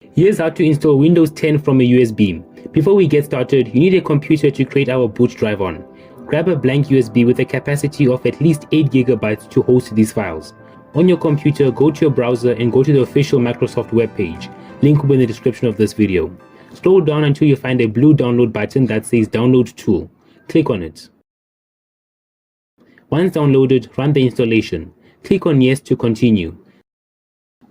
Here's how to install Windows 10 from a USB. Before we get started, you need a computer to create our boot drive on. Grab a blank USB with a capacity of at least 8 GB to host these files. On your computer, go to your browser and go to the official Microsoft webpage. Link will be in the description of this video. Scroll down until you find a blue download button that says Download Tool. Click on it. Once downloaded, run the installation. Click on Yes to continue.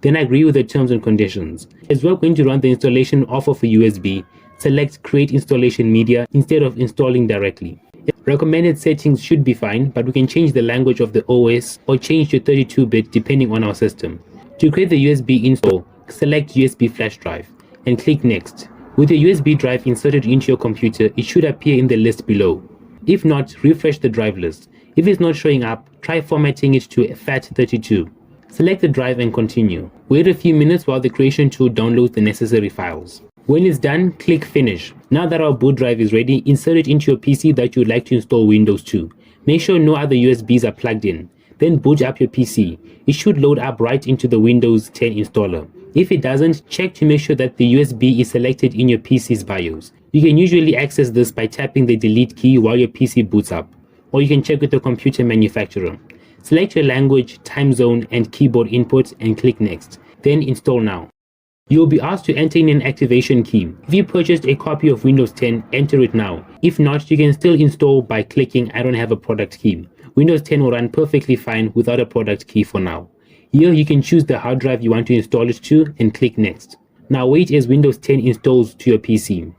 Then agree with the terms and conditions. As we're going to run the installation off of a USB, select Create Installation Media instead of installing directly. Recommended settings should be fine, but we can change the language of the OS or change to 32-bit depending on our system. To create the USB install, select USB flash drive and click Next. With your USB drive inserted into your computer, it should appear in the list below. If not, refresh the drive list. If it's not showing up, try formatting it to FAT32. Select the drive and continue. Wait a few minutes while the creation tool downloads the necessary files. When it's done, click Finish. Now that our boot drive is ready, insert it into your PC that you would like to install Windows 2. Make sure no other USBs are plugged in. Then boot up your PC. It should load up right into the Windows 10 installer. If it doesn't, check to make sure that the USB is selected in your PC's BIOS. You can usually access this by tapping the delete key while your PC boots up, or you can check with the computer manufacturer. Select your language, time zone, and keyboard input and click Next. Then install now. You will be asked to enter in an activation key. If you purchased a copy of Windows 10, enter it now. If not, you can still install by clicking I don't have a product key. Windows 10 will run perfectly fine without a product key for now. Here you can choose the hard drive you want to install it to and click Next. Now wait as Windows 10 installs to your PC.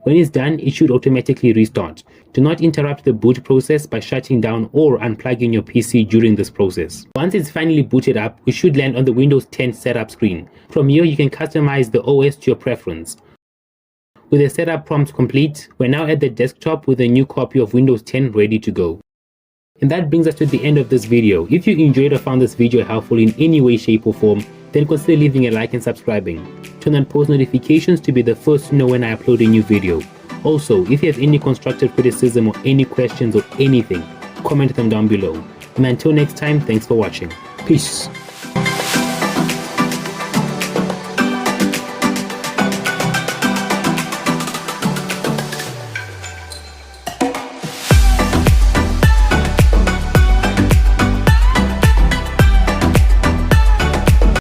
When it's done, it should automatically restart. Do not interrupt the boot process by shutting down or unplugging your PC during this process. Once it's finally booted up, we should land on the Windows 10 setup screen. From here, you can customize the OS to your preference. With the setup prompt complete, we're now at the desktop with a new copy of Windows 10 ready to go. And that brings us to the end of this video. If you enjoyed or found this video helpful in any way, shape or form, then consider leaving a like and subscribing. Turn on post notifications to be the first to know when I upload a new video. Also, if you have any constructive criticism or any questions or anything, comment them down below. And until next time, thanks for watching. Peace.